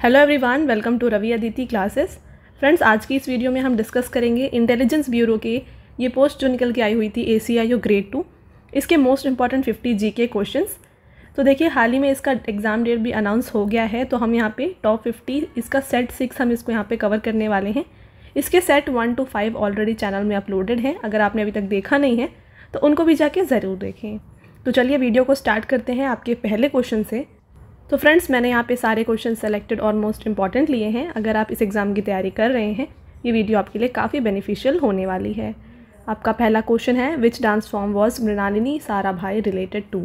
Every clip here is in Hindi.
Hello everyone, welcome to Ravi Aditi classes. Friends, आज की इस वीडियो में हम डिस्कस करेंगे इंटेलिजेंस ब्यूरो के ये पोस्ट जो निकल के आई हुई थी ACIO ग्रेड 2, इसके मोस्ट इंपॉर्टेंट 50 GK क्वेश्चंस। तो देखिए, हाल ही में इसका एग्ज़ाम डेट भी अनाउंस हो गया है, तो हम यहाँ पे टॉप 50 इसका सेट 6 हम इसको यहाँ पे कवर करने वाले हैं। इसके सेट 1 to 5 ऑलरेडी चैनल में अपलोडेड हैं। अगर आपने अभी तक देखा नहीं है तो उनको भी जाके ज़रूर देखें। तो चलिए वीडियो को स्टार्ट करते हैं आपके पहले क्वेश्चन से। तो फ्रेंड्स, मैंने यहाँ पे सारे क्वेश्चन सेलेक्टेड और मोस्ट इंपॉर्टेंट लिए हैं। अगर आप इस एग्ज़ाम की तैयारी कर रहे हैं, ये वीडियो आपके लिए काफ़ी बेनिफिशियल होने वाली है। आपका पहला क्वेश्चन है, which dance form was Mrinalini Sarabhai related to.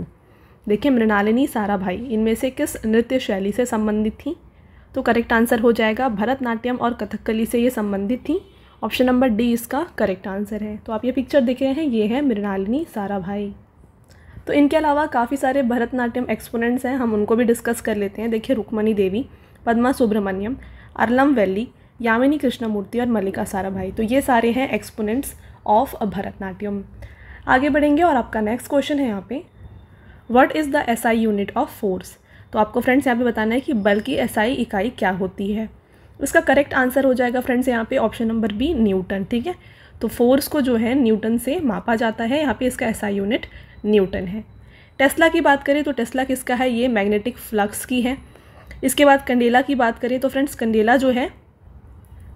देखिए, मृणालिनी साराभाई इनमें से किस नृत्य शैली से संबंधित थी? तो करेक्ट आंसर हो जाएगा भरतनाट्यम और कथकली से ये संबंधित थी। ऑप्शन नंबर डी इसका करेक्ट आंसर है। तो आप ये पिक्चर देख रहे हैं, ये है मृणालिनी साराभाई। तो इनके अलावा काफ़ी सारे भरतनाट्यम एक्सपोनेंट्स हैं, हम उनको भी डिस्कस कर लेते हैं। देखिए, रुक्मणी देवी, पद्मा सुब्रमण्यम, अरलम वैली, यामिनी कृष्णमूर्ति और मल्लिका साराभाई, तो ये सारे हैं एक्सपोनेंट्स ऑफ भरतनाट्यम। आगे बढ़ेंगे और आपका नेक्स्ट क्वेश्चन है यहाँ पे, what is the SI unit of force. तो आपको फ्रेंड्स यहाँ पे बताना है कि बल की SI इकाई क्या होती है। इसका करेक्ट आंसर हो जाएगा फ्रेंड्स यहाँ पे ऑप्शन नंबर बी, न्यूटन। ठीक है, तो फोर्स को जो है न्यूटन से मापा जाता है। यहाँ पे इसका SI यूनिट न्यूटन है। टेस्ला की बात करें तो टेस्ला किसका है? ये मैग्नेटिक फ्लक्स की है। इसके बाद कंडेला की बात करें तो फ्रेंड्स, कंडेला जो है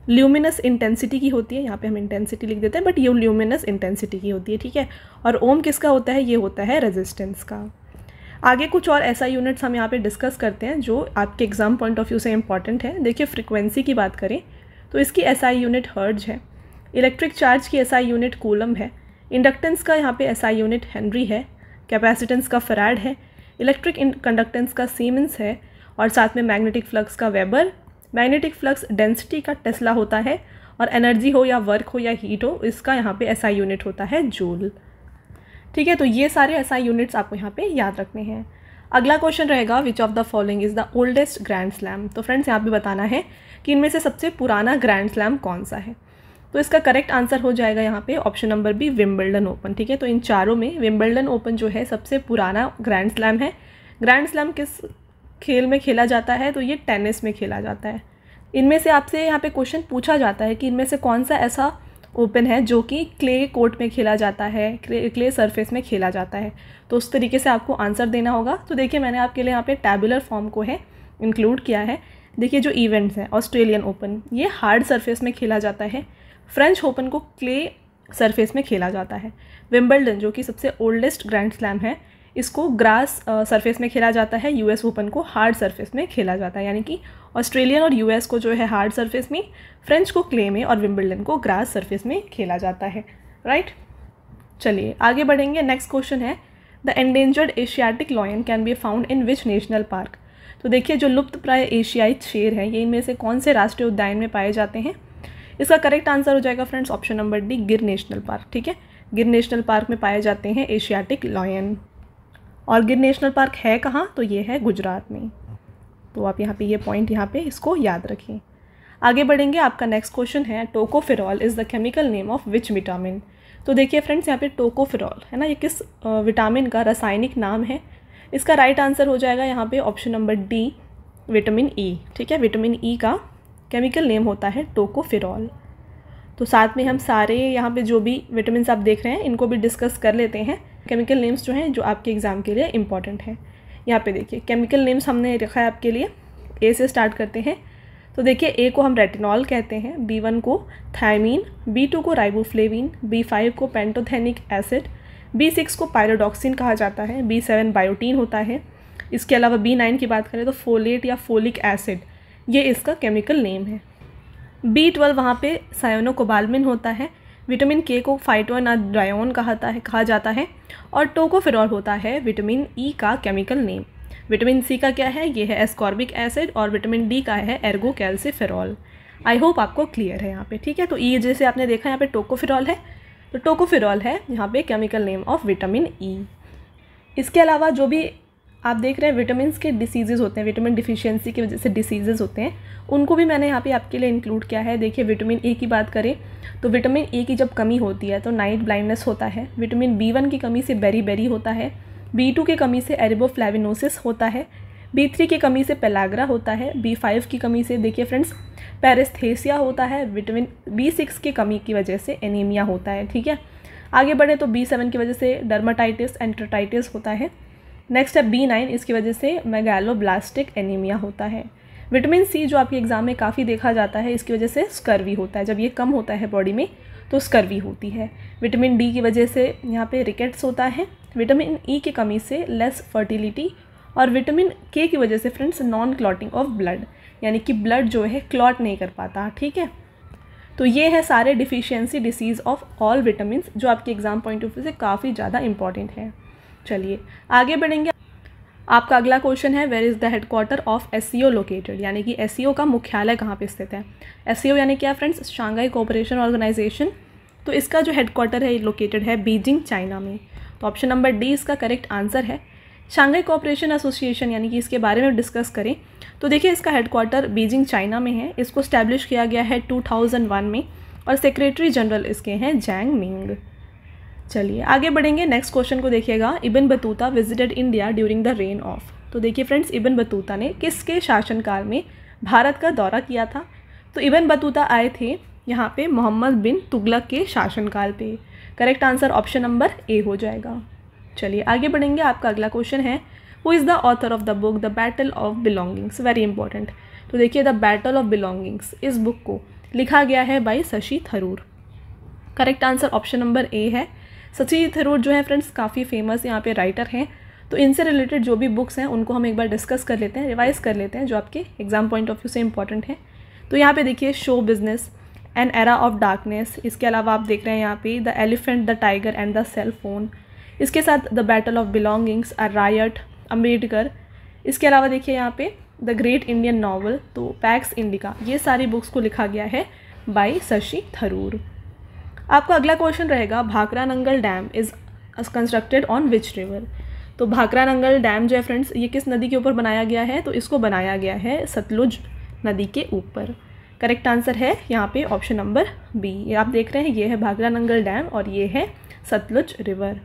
ल्यूमिनस इंटेंसिटी की होती है। यहाँ पे हम इंटेंसिटी लिख देते हैं, बट ये ल्यूमिनस इंटेंसिटी की होती है। ठीक है, और ओम किसका होता है? ये होता है रेजिस्टेंस का। आगे कुछ और SI यूनिट्स हम यहाँ पे डिस्कस करते हैं जो आपके एग्जाम पॉइंट ऑफ व्यू से इंपॉर्टेंट है। देखिए, फ्रिक्वेंसी की बात करें तो इसकी SI यूनिट हर्ट्ज है। इलेक्ट्रिक चार्ज की SI यूनिट कूलम है। इंडक्टेंस का यहाँ पे SI यूनिट हेनरी है। कैपेसिटेंस का फैराड है। इलेक्ट्रिक कंडक्टेंस का सीमेंस है। और साथ में मैग्नेटिक फ्लक्स का वेबर। मैग्नेटिक फ्लक्स डेंसिटी का टेस्ला होता है। और एनर्जी हो या वर्क हो या हीट हो, इसका यहाँ पे SI यूनिट होता है जूल। ठीक है, तो ये सारे SI यूनिट्स आपको यहाँ पे याद रखने हैं। अगला क्वेश्चन रहेगा, विच of the following is the oldest grand slam. तो फ्रेंड्स, यहाँ पे बताना है कि इनमें से सबसे पुराना ग्रैंड स्लैम कौन सा है। तो इसका करेक्ट आंसर हो जाएगा यहाँ पे option number B, Wimbledon open. ठीक है, तो इन चारों में विंबलडन ओपन जो है सबसे पुराना ग्रैंड स्लैम है। ग्रैंड स्लैम किस खेल में खेला जाता है? तो ये टेनिस में खेला जाता है। इनमें से आपसे यहाँ पे क्वेश्चन पूछा जाता है कि इनमें से कौन सा ऐसा ओपन है जो कि क्ले कोर्ट में खेला जाता है, क्ले सरफेस में खेला जाता है। तो उस तरीके से आपको आंसर देना होगा। तो देखिए, मैंने आपके लिए यहाँ पे टैबुलर फॉर्म को है इंक्लूड किया है। देखिए, जो इवेंट्स हैं, ऑस्ट्रेलियन ओपन ये हार्ड सरफेस में खेला जाता है। फ्रेंच ओपन को क्ले सरफेस में खेला जाता है। विंबलडन जो कि सबसे ओल्डेस्ट ग्रैंड स्लैम है, इसको ग्रास सरफेस में खेला जाता है। US ओपन को हार्ड सरफेस में खेला जाता है, यानी कि ऑस्ट्रेलियन और US को जो है हार्ड सरफेस में, फ्रेंच को क्ले में और विंबलडन को ग्रास सरफेस में खेला जाता है। राइट, चलिए आगे बढ़ेंगे। नेक्स्ट क्वेश्चन है, the endangered Asiatic lion can be found in which national park. तो देखिए, जो लुप्त प्राय एशियाई शेर है, ये इनमें से कौन से राष्ट्रीय उद्यान में पाए जाते हैं? इसका करेक्ट आंसर हो जाएगा फ्रेंड्स ऑप्शन नंबर डी, गिर नेशनल पार्क। ठीक है, गिर नेशनल पार्क में पाए जाते हैं एशियाटिक लॉयन। और गिर नेशनल पार्क है कहाँ? तो ये है गुजरात में। तो आप यहाँ पे ये पॉइंट यहाँ पे इसको याद रखें। आगे बढ़ेंगे। आपका नेक्स्ट क्वेश्चन है, tocopherol is the chemical name of which vitamin. तो देखिए फ्रेंड्स, यहाँ पे टोकोफेरॉल है ना, ये किस विटामिन का रासायनिक नाम है? इसका राइट आंसर हो जाएगा यहाँ पे option number D, vitamin E. ठीक है, विटामिन ई का केमिकल नेम होता है टोकोफेरॉल। तो साथ में हम सारे यहाँ पे जो भी विटामिन आप देख रहे हैं, इनको भी डिस्कस कर लेते हैं। केमिकल नेम्स जो हैं जो आपके एग्ज़ाम के लिए इंपॉर्टेंट है। यहाँ पे देखिए, केमिकल नेम्स हमने रखा है आपके लिए। ए से स्टार्ट करते हैं। तो देखिए, ए को हम रेटिनॉल कहते हैं, B1 को थायमीन, B2 को राइबोफ्लेविन, B5 को पेंटोथेनिक एसिड, B6 को पायरोडॉक्सिन कहा जाता है, B7 बायोटीन होता है। इसके अलावा B9 की बात करें तो फोलेट या फोलिक एसिड, ये इसका केमिकल नेम है। B12 वहाँ पे सायोनोकोबाल्मिन होता है। विटामिन के को फाइटोनाड्रायोन कहा जाता है। और टोकोफेरॉल होता है विटामिन ई का केमिकल नेम। विटामिन सी का क्या है? ये है एस्कॉर्बिक एसिड। और विटामिन डी का है एर्गोकैल्सिफेरॉल। आई होप आपको क्लियर है यहाँ पे। ठीक है, तो ई जैसे आपने देखा यहाँ पे टोकोफेरॉल है, तो टोकोफेरॉल है यहाँ पे chemical name of vitamin E. इसके अलावा जो भी आप देख रहे हैं विटामिन्स के डिसीजेज़ होते हैं, विटामिन डिफिशियंसी की वजह से डिसीजेज़ होते हैं, उनको भी मैंने यहाँ पे आपके लिए इंक्लूड किया है। देखिए, विटामिन ए की बात करें तो विटामिन ए की जब कमी होती है तो नाइट ब्लाइंडनेस होता है। विटामिन B1 की कमी से बेरी बेरी होता है। B2 की कमी से एरिबोफ्लैविनोसिस होता है। B3 की कमी से पेलाग्रा होता है। B5 की कमी से देखिए फ्रेंड्स पेरिस्थेसिया होता है। विटामिन B6 की कमी की वजह से एनीमिया होता है। ठीक है, आगे बढ़े तो B7 की वजह से डर्माटाइटिस एंटरटाइटिस होता है। नेक्स्ट है B9, इसकी वजह से मेगालोब्लास्टिक एनीमिया होता है। विटामिन C जो आपके एग्जाम में काफ़ी देखा जाता है, इसकी वजह से स्कर्वी होता है। जब ये कम होता है बॉडी में तो स्कर्वी होती है। विटामिन D की वजह से यहाँ पे रिकेट्स होता है। विटामिन E की कमी से लेस फर्टिलिटी, और विटामिन K की वजह से friends non clotting of blood, यानी कि ब्लड जो है क्लॉट नहीं कर पाता। ठीक है, तो ये है सारे deficiency disease of all vitamin जो आपके एग्जाम पॉइंट ऑफ व्यू से काफ़ी ज़्यादा इंपॉर्टेंट है। चलिए आगे बढ़ेंगे। आपका अगला क्वेश्चन है where is the headquarter of SCO located, यानी कि SCO का मुख्यालय कहाँ पे स्थित है। SCO यानी क्या फ्रेंड्स, शांघाई कोऑपरेशन ऑर्गेनाइजेशन। तो इसका जो हेडक्वार्टर है लोकेटेड है बीजिंग चाइना में। तो ऑप्शन नंबर डी इसका करेक्ट आंसर है। शांघाई कोऑपरेशन एसोसिएशन यानी कि इसके बारे में डिस्कस करें तो देखिए इसका हेडक्वार्टर बीजिंग चाइना में है। इसको स्टैब्लिश किया गया है 2001 में, और सेक्रेटरी जनरल इसके हैं जैंग मिंग। चलिए आगे बढ़ेंगे। नेक्स्ट क्वेश्चन को देखिएगा, Ibn Battuta visited India during the rain of. तो देखिए फ्रेंड्स इब्न बतूता ने किसके शासनकाल में भारत का दौरा किया था। तो इब्न बतूता आए थे यहाँ पे मोहम्मद बिन तुगलक के शासनकाल पे। करेक्ट आंसर ऑप्शन नंबर ए हो जाएगा। चलिए आगे बढ़ेंगे। आपका अगला क्वेश्चन है who is the author of the book the battle of belongings. Very important. तो देखिए द बैटल ऑफ बिलोंगिंग्स, इस बुक को लिखा गया है by Shashi Tharoor. Correct answer option number ए है। शशि थरूर जो है फ्रेंड्स काफ़ी फेमस यहाँ पे राइटर हैं। तो इनसे रिलेटेड जो भी बुक्स हैं उनको हम एक बार डिस्कस कर लेते हैं, रिवाइज कर लेते हैं, जो आपके एग्जाम पॉइंट ऑफ व्यू से इंपॉर्टेंट है। तो यहाँ पे देखिए show business, an era of darkness. इसके अलावा आप देख रहे हैं यहाँ पे the elephant, the tiger and the cell phone. इसके साथ the battle of belongings, a riot, Ambedkar. इसके अलावा देखिए यहाँ पे द ग्रेट इंडियन नॉवल, तो पैक्स इंडिका। ये सारी बुक्स को लिखा गया है बाई शशि थरूर। आपका अगला क्वेश्चन रहेगा Bhakra Nangal dam is constructed on which river. तो भाखरा नंगल डैम जो है फ्रेंड्स ये किस नदी के ऊपर बनाया गया है। तो इसको बनाया गया है सतलुज नदी के ऊपर। करेक्ट आंसर है यहाँ पे ऑप्शन नंबर बी। ये आप देख रहे हैं ये है भाखरा नंगल डैम और ये है सतलुज रिवर।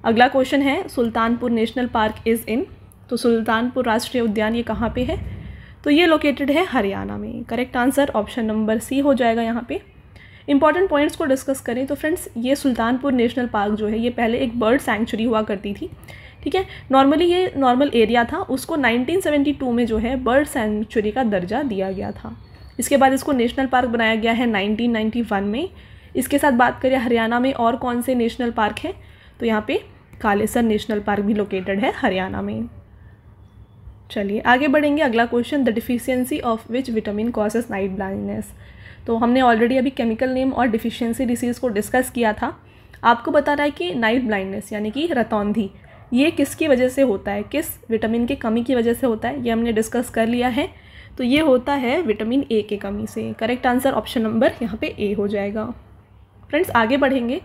अगला क्वेश्चन है Sultanpur national park is in. तो सुल्तानपुर राष्ट्रीय उद्यान ये कहाँ पे है। तो ये लोकेटेड है हरियाणा में। Correct answer option number C हो जाएगा। यहाँ पे इंपॉर्टेंट पॉइंट्स को डिस्कस करें तो फ्रेंड्स ये सुल्तानपुर नेशनल पार्क जो है ये पहले एक बर्ड सैंक्चुरी हुआ करती थी। ठीक है, नॉर्मली ये नॉर्मल एरिया था, उसको 1972 में जो है बर्ड सैंक्चुरी का दर्जा दिया गया था। इसके बाद इसको नेशनल पार्क बनाया गया है 1991 में। इसके साथ बात करें हरियाणा में और कौन से नेशनल पार्क हैं, तो यहाँ पे कालेसर नेशनल पार्क भी लोकेटेड है हरियाणा में। चलिए आगे बढ़ेंगे। अगला question the deficiency of which vitamin causes night blindness. तो हमने ऑलरेडी अभी केमिकल नेम और डिफिशियंसी डिसीज़ को डिस्कस किया था। आपको बता रहा है कि नाइट ब्लाइंडनेस यानी कि रतौंधी ये किसकी वजह से होता है, किस विटामिन की कमी की वजह से होता है, ये हमने डिस्कस कर लिया है। तो ये होता है विटामिन ए की कमी से। करेक्ट आंसर ऑप्शन नंबर यहाँ पे ए हो जाएगा। फ्रेंड्स आगे बढ़ेंगे।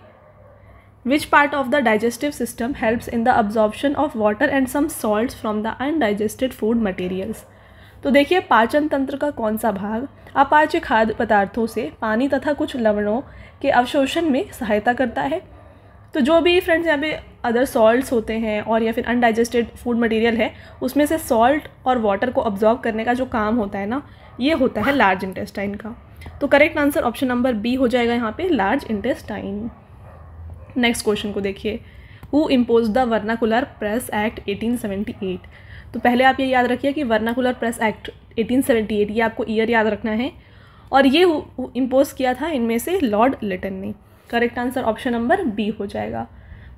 Which part of the digestive system helps in the absorption of water and some salts from the undigested food materials. तो देखिए पाचन तंत्र का कौन सा भाग अपाच्य खाद्य पदार्थों से पानी तथा कुछ लवणों के अवशोषण में सहायता करता है। तो जो भी फ्रेंड्स यहाँ पे अदर सॉल्ट्स होते हैं और या फिर अनडाइजेस्टेड फूड मटेरियल है उसमें से सॉल्ट और वाटर को अब्जॉर्ब करने का जो काम होता है ना, ये होता है लार्ज इंटेस्टाइन का। तो correct answer option number B हो जाएगा यहाँ पे लार्ज इंटेस्टाइन। नेक्स्ट क्वेश्चन को देखिए who impose the vernacular press act 1878। तो पहले आप ये याद रखिए कि वर्नाकुलर प्रेस एक्ट 1878 ये आपको ईयर याद रखना है, और ये इम्पोज किया था इनमें से लॉर्ड लिटन ने। Correct answer option number B हो जाएगा।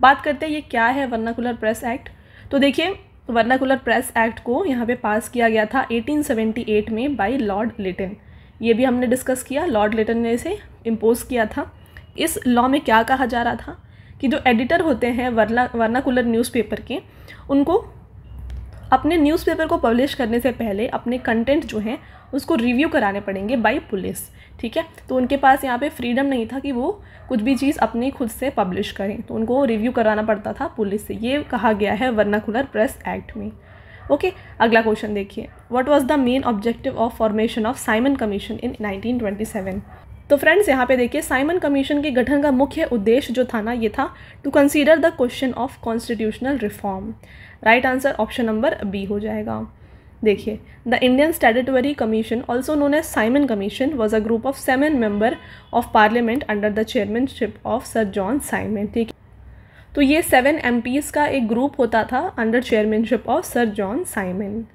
बात करते हैं ये क्या है वर्नाकुलर प्रेस एक्ट। तो देखिए वर्नाकुलर प्रेस एक्ट को यहाँ पे पास किया गया था 1878 में बाय लॉर्ड लिटन। ये भी हमने डिस्कस किया, लॉर्ड लिटन ने इसे इम्पोज किया था। इस लॉ में क्या कहा जा रहा था कि जो एडिटर होते हैं वर्नाकुलर न्यूज़पेपर के, उनको अपने न्यूज़पेपर को पब्लिश करने से पहले अपने कंटेंट जो हैं उसको रिव्यू कराने पड़ेंगे बाय पुलिस। ठीक है, तो उनके पास यहाँ पे फ्रीडम नहीं था कि वो कुछ भी चीज़ अपने खुद से पब्लिश करें, तो उनको रिव्यू कराना पड़ता था पुलिस से। ये कहा गया है वर्नाकुलर प्रेस एक्ट में। ओके, अगला क्वेश्चन देखिए what was the main objective of formation of Simon commission इन 1927। तो फ्रेंड्स यहाँ पे देखिए साइमन कमीशन के गठन का मुख्य उद्देश्य जो था ना, ये था to consider the question of constitutional reform. Right answer option number B हो जाएगा। देखिए, the Indian statutory commission also known as Simon commission was a group of 7 member of parliament under the chairmanship of sir John Simon. ठीक, तो ये 7 MPs का एक ग्रुप होता था under chairmanship of sir John Simon.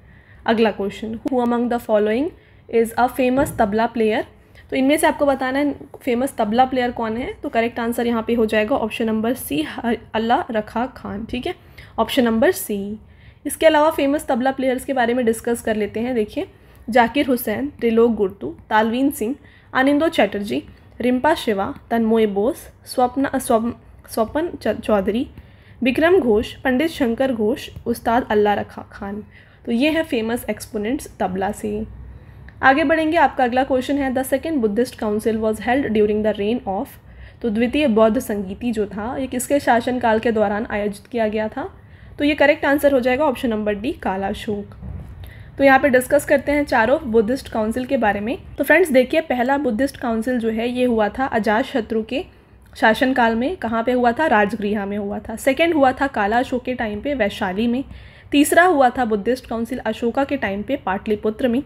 अगला question, who among the following is a famous tabla player. तो इनमें से आपको बताना है फेमस तबला प्लेयर कौन है। तो करेक्ट आंसर यहाँ पे हो जाएगा ऑप्शन नंबर सी, अल्लाह रखा खान। ठीक है, ऑप्शन नंबर सी। इसके अलावा फेमस तबला प्लेयर्स के बारे में डिस्कस कर लेते हैं। देखिए, जाकिर हुसैन, त्रिलोक गुर्तु, तालवीन सिंह, आनंदो चैटर्जी, रिम्पा शिवा, तन्मोय बोस, स्वपन चौधरी, विक्रम घोष, पंडित शंकर घोष, उस्ताद अल्लाह रखा खान। तो ये है फेमस एक्सपोनेंट्स तबला से। आगे बढ़ेंगे, आपका अगला क्वेश्चन है, the second Buddhist council was held during the rain of. तो द्वितीय बौद्ध संगीति जो था ये किसके शासनकाल के दौरान आयोजित किया गया था। तो ये करेक्ट आंसर हो जाएगा ऑप्शन नंबर डी, कालाशोक। तो यहाँ पे डिस्कस करते हैं चारों बुद्धिस्ट काउंसिल के बारे में। तो फ्रेंड्स देखिए, पहला बुद्धिस्ट काउंसिल जो है ये हुआ था अजातशत्रु के शासनकाल में। कहाँ पे हुआ था? राजगृह में हुआ था। सेकेंड हुआ था कालाशोक के टाइम पे वैशाली में। तीसरा हुआ था बुद्धिस्ट काउंसिल अशोका के टाइम पे पाटलिपुत्र में।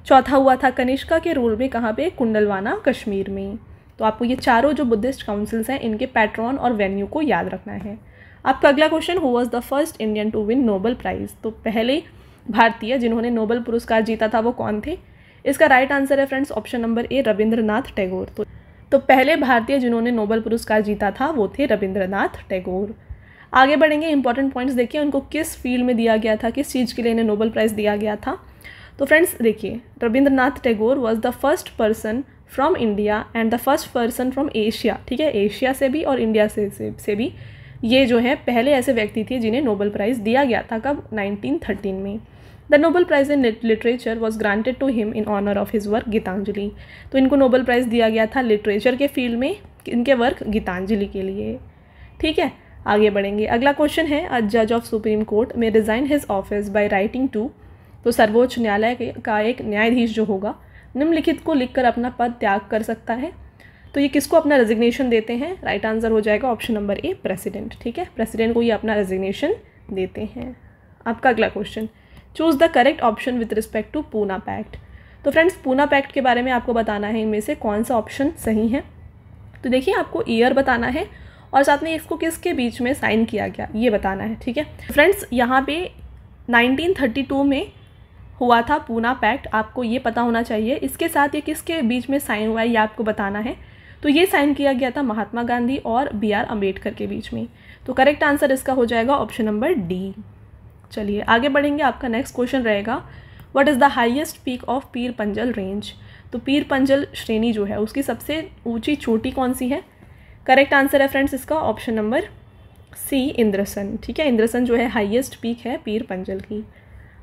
चौथा हुआ था कनिष्का के रूल में, कहाँ पे? कुंडलवाना कश्मीर में। तो आपको ये चारों जो बुद्धिस्ट काउंसिल्स हैं इनके पैट्रॉन और वेन्यू को याद रखना है। आपका अगला question, who was the first Indian to win Nobel prize. तो पहले भारतीय जिन्होंने नोबेल पुरस्कार जीता था वो कौन थे? इसका राइट आंसर है फ्रेंड्स ऑप्शन नंबर ए, रविंद्रनाथ टैगोर। तो पहले भारतीय जिन्होंने नोबेल पुरस्कार जीता था वो थे रविंद्रनाथ टैगोर। आगे बढ़ेंगे, इंपॉर्टेंट पॉइंट्स देखिए, उनको किस फील्ड में दिया गया था, किस चीज़ के लिए इन्हें नोबेल प्राइज़ दिया गया था। तो फ्रेंड्स देखिए, Rabindranath Tagore was the first person from India and the first person from Asia. ठीक है, एशिया से भी और इंडिया से भी ये जो है पहले ऐसे व्यक्ति थे जिन्हें नोबेल प्राइज़ दिया गया था। कब? 1913 में। The Nobel prize in literature was granted to him in honour of his work Gitanjali. तो इनको नोबेल प्राइज़ दिया गया था लिटरेचर के फील्ड में, इनके वर्क गीतांजलि के लिए। ठीक है, आगे बढ़ेंगे। अगला क्वेश्चन है, अ जज of supreme court may resign his office by writing to. तो सर्वोच्च न्यायालय का एक न्यायाधीश जो होगा निम्नलिखित को लिखकर अपना पद त्याग कर सकता है। तो ये किसको अपना रेजिग्नेशन देते हैं? राइट आंसर हो जाएगा ऑप्शन नंबर ए, प्रेसिडेंट। ठीक है, प्रेसिडेंट को ये अपना रेजिग्नेशन देते हैं। आपका अगला question, choose the correct option with respect to Poona pact. तो फ्रेंड्स पूना पैक्ट के बारे में आपको बताना है इनमें से कौन सा ऑप्शन सही है। तो देखिए, आपको ईयर बताना है और साथ में इसको किसके बीच में साइन किया गया ये बताना है। ठीक है फ्रेंड्स, यहाँ पे 1932 में हुआ था पूना पैक्ट, आपको ये पता होना चाहिए। इसके साथ ये किसके बीच में साइन हुआ है ये आपको बताना है। तो ये साइन किया गया था महात्मा गांधी और BR अम्बेडकर के बीच में। तो करेक्ट आंसर इसका हो जाएगा ऑप्शन नंबर डी। चलिए आगे बढ़ेंगे, आपका नेक्स्ट क्वेश्चन रहेगा, what is the highest peak of Pir Panjal range. तो पीर पंजल श्रेणी जो है उसकी सबसे ऊंची चोटी कौन सी है? करेक्ट आंसर है फ्रेंड्स इसका ऑप्शन नंबर सी, इंद्रसन। ठीक है, इंद्रसन जो है हाईएस्ट पीक है पीर पंजल की।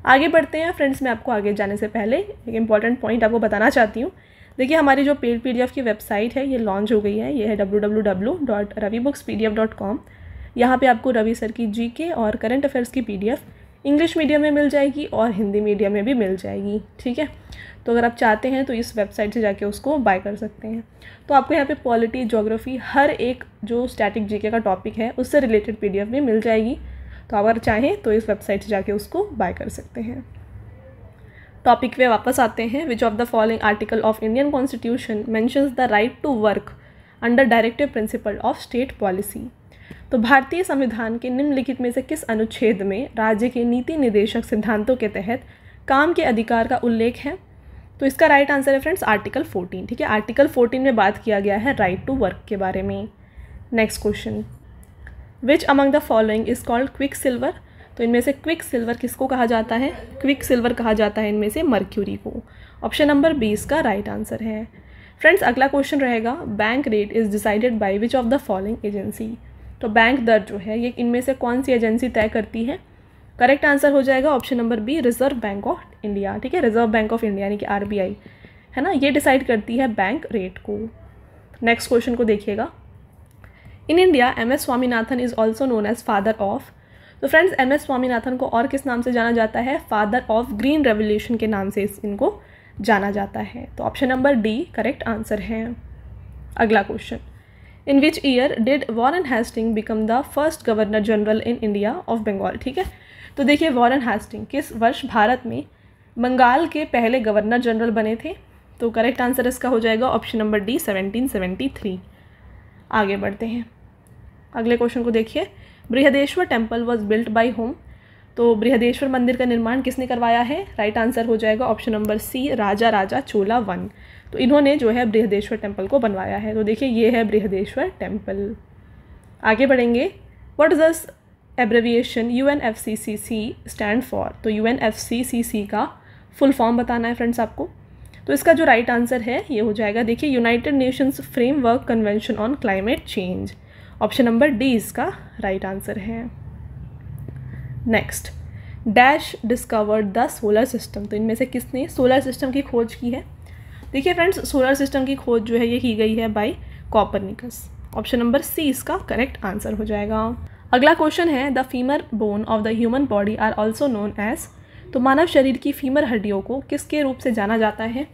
आगे बढ़ते हैं फ्रेंड्स, मैं आपको आगे जाने से पहले एक इंपॉर्टेंट पॉइंट आपको बताना चाहती हूँ। देखिए, हमारी जो पेड PDF की वेबसाइट है ये लॉन्च हो गई है। ये है www.ravibookspdf.com। यहाँ पे आपको रवि सर की GK और करंट अफेयर्स की PDF इंग्लिश मीडियम में मिल जाएगी और हिंदी मीडियम में भी मिल जाएगी। ठीक है, तो अगर आप चाहते हैं तो इस वेबसाइट से जाके उसको बाय कर सकते हैं। तो आपको यहाँ पे पॉलिटी, ज्योग्राफी, हर एक जो स्टैटिक GK का टॉपिक है उससे रिलेटेड PDF भी मिल जाएगी। तो अगर चाहें तो इस वेबसाइट से जाके उसको बाय कर सकते हैं। टॉपिक पे वापस आते हैं, which of the following article of Indian constitution mentions the right to work under directive principle of state policy. तो भारतीय संविधान के निम्नलिखित में से किस अनुच्छेद में राज्य के नीति निर्देशक सिद्धांतों के तहत काम के अधिकार का उल्लेख है? तो इसका राइट आंसर है फ्रेंड्स आर्टिकल 14। ठीक है, आर्टिकल 14 में बात किया गया है राइट टू वर्क के बारे में। Next question, which among the following is called quick silver. तो इनमें से क्विक सिल्वर किसको कहा जाता है? क्विक सिल्वर कहा जाता है इनमें से मर्क्यूरी को। ऑप्शन नंबर 20 का राइट आंसर है। फ्रेंड्स अगला क्वेश्चन रहेगा, bank rate is decided by which of the following agency. तो बैंक दर जो है ये इनमें से कौन सी एजेंसी तय करती है? करेक्ट आंसर हो जाएगा option number B, reserve bank of India. ठीक है, रिजर्व बैंक ऑफ इंडिया यानी कि RBI है ना, ये डिसाइड करती है बैंक रेट को। नेक्स्ट क्वेश्चन को देखिएगा, in India MS Swaminathan is also known as father of. तो फ्रेंड्स MS स्वामीनाथन को और किस नाम से जाना जाता है? फादर ऑफ ग्रीन रेवोल्यूशन के नाम से इनको जाना जाता है। तो option number D correct answer है। अगला question, in which year did Warren Hasting become the first governor general in India of Bengal. ठीक है, तो देखिए वॉरेन हेस्टिंग किस वर्ष भारत में बंगाल के पहले गवर्नर जनरल बने थे? तो करेक्ट आंसर इसका हो जाएगा ऑप्शन नंबर डी 1773। आगे बढ़ते हैं, अगले क्वेश्चन को देखिए। Brihadeshwara temple was built by whom? तो बृहदेश्वर मंदिर का निर्माण किसने करवाया है? राइट आंसर हो जाएगा ऑप्शन नंबर सी, राजा राजा चोला 1। तो इन्होंने जो है बृहदेश्वर टेम्पल को बनवाया है। तो देखिए ये है बृहदेश्वर टेम्पल। आगे बढ़ेंगे, what is the एब्रेविएशन UNFCCC stand for? तो UNFCCC का फुल फॉर्म बताना है फ्रेंड्स आपको। तो इसका जो राइट आंसर है ये हो जाएगा, देखिए, United Nations framework convention on climate change. Option number D इसका राइट आंसर है। Next, dash discovered the solar system? तो इनमें से किसने सोलर सिस्टम की खोज की है? देखिए फ्रेंड्स, सोलर सिस्टम की खोज जो है ये की गई है by Copernicus. Option number C इसका करेक्ट आंसर हो जाएगा। अगला क्वेश्चन है, the femur bone of the human body are also known as? तो मानव शरीर की फीमर हड्डियों को किसके रूप से जाना जाता है?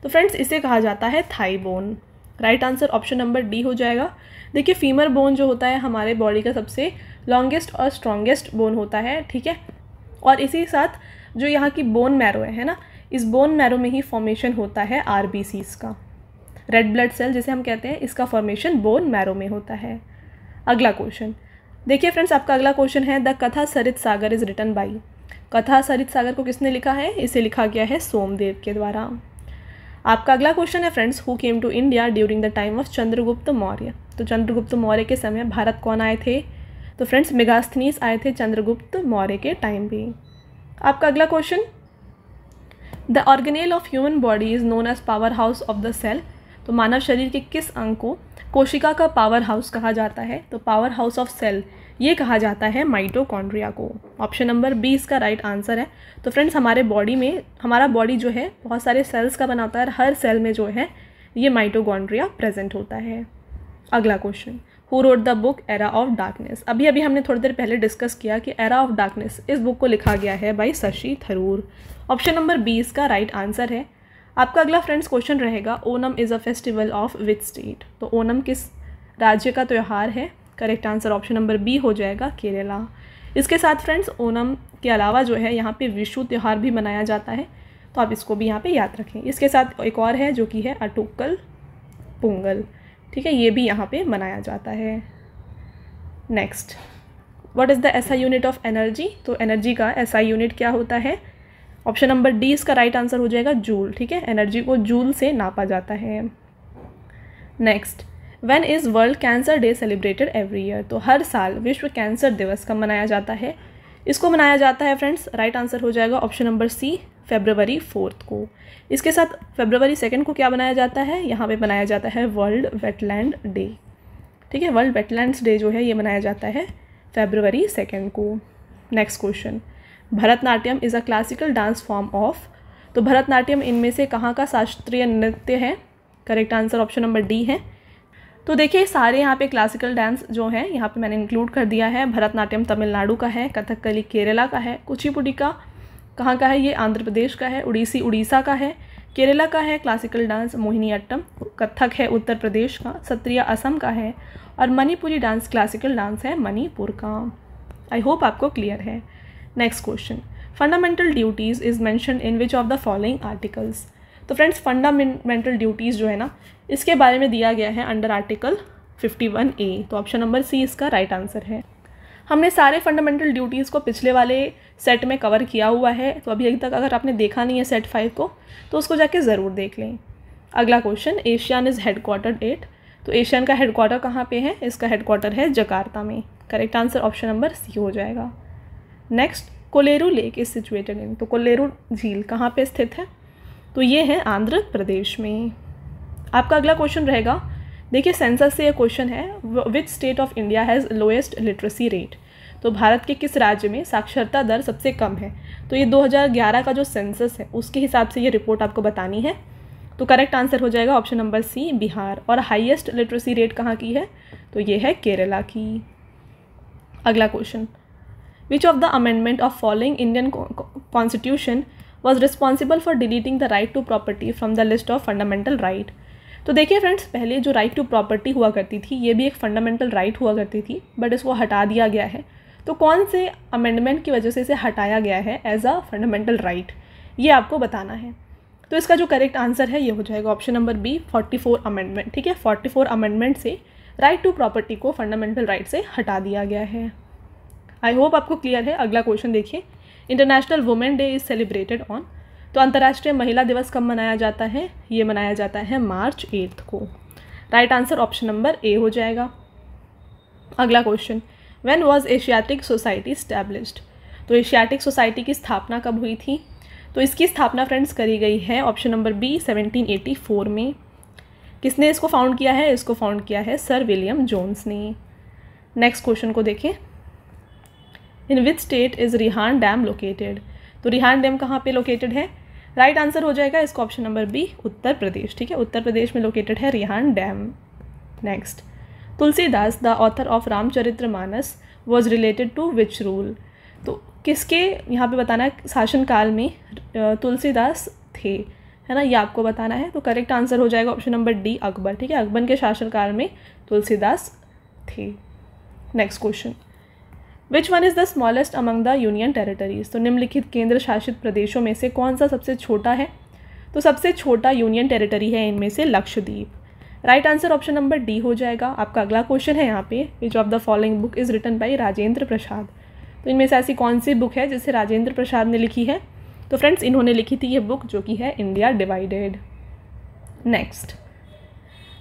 तो फ्रेंड्स इसे कहा जाता है thigh bone. Right answer option number D हो जाएगा। देखिए फीमर बोन जो होता है हमारे बॉडी का सबसे लॉन्गेस्ट और स्ट्रॉन्गेस्ट बोन होता है, ठीक है। और इसी साथ जो यहाँ की बोन मैरो है ना, इस बोन मैरो में ही फॉर्मेशन होता है RBCs का, रेड ब्लड सेल जिसे हम कहते हैं, इसका फॉर्मेशन बोन मैरो में होता है। अगला क्वेश्चन देखिए फ्रेंड्स, आपका अगला क्वेश्चन है, द कथा सरित सागर इज रिटन बाई? कथा सरित सागर को किसने लिखा है? इसे लिखा गया है सोमदेव के द्वारा। आपका अगला क्वेश्चन है friends, who came to India during the time of Chandragupta Maurya? तो चंद्रगुप्त मौर्य के समय भारत कौन आए थे? तो फ्रेंड्स मेगास्थनीज आए थे चंद्रगुप्त मौर्य के टाइम पे। आपका अगला question, the organelle of human body is known as power house of the cell? तो मानव शरीर के किस अंग को कोशिका का पावर हाउस कहा जाता है? तो पावर हाउस ऑफ सेल ये कहा जाता है माइटोकॉन्ड्रिया को। ऑप्शन नंबर बी इसका राइट आंसर है। तो फ्रेंड्स हमारे बॉडी में, हमारा बॉडी जो है बहुत सारे सेल्स का बना होता है, हर सेल में जो है ये माइटोकॉन्ड्रिया प्रेजेंट होता है। अगला question, who wrote the book era of darkness? अभी अभी हमने थोड़ी देर पहले डिस्कस किया कि एरा ऑफ डार्कनेस इस बुक को लिखा गया है by Shashi Tharoor. Option number B इसका राइट आंसर है। आपका अगला फ्रेंड्स क्वेश्चन रहेगा, Onam is a festival of which state? तो ओनम किस राज्य का त्यौहार है? Correct answer option number B हो जाएगा, केरला। इसके साथ फ्रेंड्स ओनम के अलावा जो है यहाँ पे विशु त्यौहार भी मनाया जाता है, तो आप इसको भी यहाँ पे याद रखें। इसके साथ एक और है जो कि है अटुक्कल पोंगल, ठीक है, ये भी यहाँ पे मनाया जाता है। Next, what is the SI unit of energy? तो एनर्जी का SI यूनिट क्या होता है? ऑप्शन नंबर डी इसका राइट आंसर हो जाएगा, जूल, ठीक है, एनर्जी को जूल से नापा जाता है। Next, when is world cancer day celebrated every year? तो हर साल विश्व कैंसर दिवस कब मनाया जाता है? इसको मनाया जाता है फ्रेंड्स, राइट आंसर हो जाएगा ऑप्शन नंबर सी, February 4 को। इसके साथ February 2 को क्या बनाया जाता है? यहाँ पे बनाया जाता है वर्ल्ड वेटलैंड डे, ठीक है, वर्ल्ड वेटलैंड्स डे जो है ये मनाया जाता है February 2 को। Next question, Bharatanatyam is a classical dance form of? तो भरतनाट्यम इनमें से कहाँ का शास्त्रीय नृत्य है? Correct answer option number D है। तो देखिए सारे यहाँ पे क्लासिकल डांस जो है यहाँ पे मैंने इंक्लूड कर दिया है। भरतनाट्यम तमिलनाडु का है, कथकली केरला का है, कुचिपुड़ी का कहाँ का है? ये आंध्र प्रदेश का है, उड़ीसी उड़ीसा का है, केरला का है क्लासिकल डांस मोहिनीअट्टम, कथक है उत्तर प्रदेश का, सत्रिया असम का है, और मणिपुरी डांस क्लासिकल डांस है मणिपुर का। आई होप आपको क्लियर है। Next question, fundamental duties is mentioned in which of the following articles? तो फ्रेंड्स फंडामेंटल ड्यूटीज़ जो है ना, इसके बारे में दिया गया है अंडर आर्टिकल 51A। तो ऑप्शन नंबर सी इसका राइट आंसर है। हमने सारे फंडामेंटल ड्यूटीज़ को पिछले वाले सेट में कवर किया हुआ है, तो अभी तक अगर आपने देखा नहीं है सेट 5 को तो उसको जाके ज़रूर देख लें। अगला question, ASEAN is headquartered at? तो एशियन का हेडक्वार्टर कहाँ पे है? इसका हेडक्वार्टर है जकार्ता में। Correct answer option number C हो जाएगा। Next, Kolleru lake is situated in? तो कोलेरू झील कहाँ पे स्थित है? तो ये है आंध्र प्रदेश में। आपका अगला क्वेश्चन रहेगा, देखिए सेंसस से ये क्वेश्चन है, which state of India has lowest literacy rate? तो भारत के किस राज्य में साक्षरता दर सबसे कम है? तो ये 2011 का जो सेंसस है उसके हिसाब से ये रिपोर्ट आपको बतानी है। तो करेक्ट आंसर हो जाएगा ऑप्शन नंबर सी, बिहार। और हाईएस्ट लिटरेसी रेट कहाँ की है? तो ये है केरला की। अगला question, which of the amendment of following Indian constitution was responsible for deleting the right to property from the list of fundamental right? तो देखिए फ्रेंड्स, पहले जो राइट टू प्रॉपर्टी हुआ करती थी ये भी एक फंडामेंटल राइट हुआ करती थी, बट इसको हटा दिया गया है। तो कौन से अमेंडमेंट की वजह से इसे हटाया गया है एज अ फंडामेंटल राइट? ये आपको बताना है। तो इसका जो करेक्ट आंसर है ये हो जाएगा ऑप्शन नंबर बी 44 अमेंडमेंट। ठीक है, 44 अमेंडमेंट से राइट टू प्रॉपर्टी को फंडामेंटल राइट से हटा दिया गया है। आई होप आपको क्लियर है। अगला क्वेश्चन देखिए, international women day is celebrated on. तो अंतर्राष्ट्रीय महिला दिवस कब मनाया जाता है? ये मनाया जाता है मार्च 8 को। राइट आंसर ऑप्शन नंबर ए हो जाएगा। अगला question, when was Asiatic society established. तो एशियाटिक सोसाइटी की स्थापना कब हुई थी? तो इसकी स्थापना फ्रेंड्स करी गई है ऑप्शन नंबर बी 1784 में। किसने इसको फाउंड किया है? इसको फाउंड किया है सर विलियम जोन्स ने। नेक्स्ट क्वेश्चन को देखें, in which state is Rihand dam located. तो रिहान डैम कहाँ पे लोकेटेड है? राइट आंसर हो जाएगा इसका option number B Uttar Pradesh. ठीक है, उत्तर प्रदेश में लोकेटेड है Rihand dam. Next, Tulsidas the author of Ramcharitmanas was related to which rule. तो किसके यहाँ पे बताना है शासनकाल में तुलसीदास थे, है ना, ये आपको बताना है। तो करेक्ट आंसर हो जाएगा ऑप्शन नंबर डी अकबर। ठीक है, अकबर के शासनकाल में तुलसीदास थे। Next question, which one is the smallest among the union territories. तो निम्नलिखित केंद्र शासित प्रदेशों में से कौन सा सबसे छोटा है? तो सबसे छोटा यूनियन टेरिटरी है इनमें से Lakshadweep. Right answer option number D हो जाएगा। आपका अगला क्वेश्चन है यहाँ पे, which of the following book is written by Rajendra Prasad. तो इनमें से ऐसी कौन सी बुक है जिसे राजेंद्र प्रसाद ने लिखी है? तो फ्रेंड्स इन्होंने लिखी थी ये बुक जो कि है India divided. Next,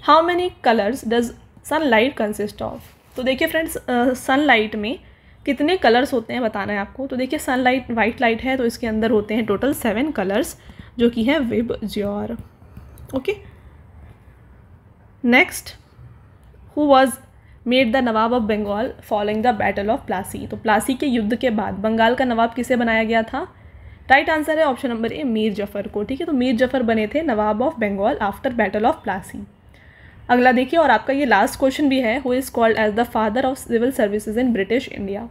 how many colours does sunlight consist of. तो देखिए फ्रेंड्स, सनलाइट में कितने कलर्स होते हैं बताना है आपको। तो देखिए सनलाइट वाइट लाइट है तो इसके अंदर होते हैं टोटल 7 कलर्स जो कि हैं VIBGYOR. Okay, next, who was made the nawab of Bengal following the battle of Plassey. तो प्लासी के युद्ध के बाद बंगाल का नवाब किसे बनाया गया था? राइट आंसर है option number A Mir Jafar को। ठीक है, तो मीर जफर बने थे nawab of Bengal after battle of Plassey. अगला देखिए, और आपका ये लास्ट क्वेश्चन भी है, who is called as the father of civil services in British India.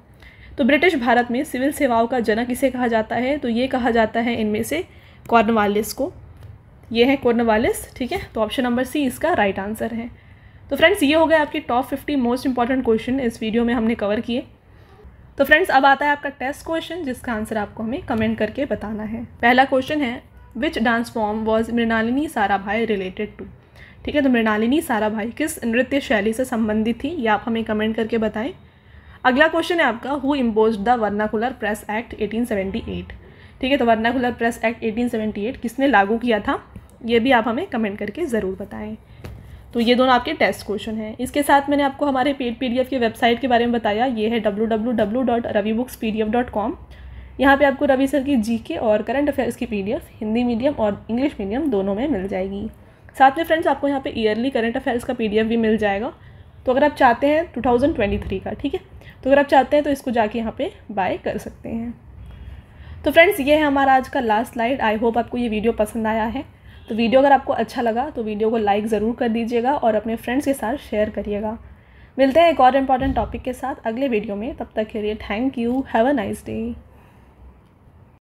तो ब्रिटिश भारत में सिविल सेवाओं का जनक किसे कहा जाता है? तो ये कहा जाता है इनमें से कॉर्नवालिस को। ये है कॉर्नवालिस। ठीक है, तो ऑप्शन नंबर सी इसका राइट आंसर है। तो फ्रेंड्स ये हो गए आपके टॉप 50 मोस्ट इंपॉर्टेंट क्वेश्चन इस वीडियो में हमने कवर किए। तो फ्रेंड्स अब आता है आपका टेस्ट क्वेश्चन जिसका आंसर आपको हमें कमेंट करके बताना है। पहला क्वेश्चन है, which dance form was Mrinalini Sarabhai related to. ठीक है, तो मृणालिनी साराभाई किस नृत्य शैली से संबंधित थी ये आप हमें कमेंट करके बताएं। अगला क्वेश्चन है आपका, who imposed the vernacular press act 1878। ठीक है, तो वर्नाकुलर प्रेस एक्ट 1878 किसने लागू किया था ये भी आप हमें कमेंट करके ज़रूर बताएं। तो ये दोनों आपके टेस्ट क्वेश्चन हैं। इसके साथ मैंने आपको हमारे पेड PDF की वेबसाइट के बारे में बताया। ये है www.ravibookspdf.com। यहाँ पे आपको रवि सर की GK और करंट अफेयर्स की PDF हिंदी मीडियम और इंग्लिश मीडियम दोनों में मिल जाएगी। साथ में फ्रेंड्स आपको यहाँ पे ईयरली करंट अफेयर्स का PDF भी मिल जाएगा। तो अगर आप चाहते हैं 2023 का, ठीक है, तो अगर आप चाहते हैं तो इसको जाके यहाँ पे बाय कर सकते हैं। तो फ्रेंड्स ये है हमारा आज का लास्ट स्लाइड। आई होप आपको ये वीडियो पसंद आया है। तो वीडियो अगर आपको अच्छा लगा तो वीडियो को लाइक ज़रूर कर दीजिएगा और अपने फ्रेंड्स के साथ शेयर करिएगा। मिलते हैं एक और इम्पॉर्टेंट टॉपिक के साथ अगले वीडियो में। तब तक के लिए thank you, have a nice day.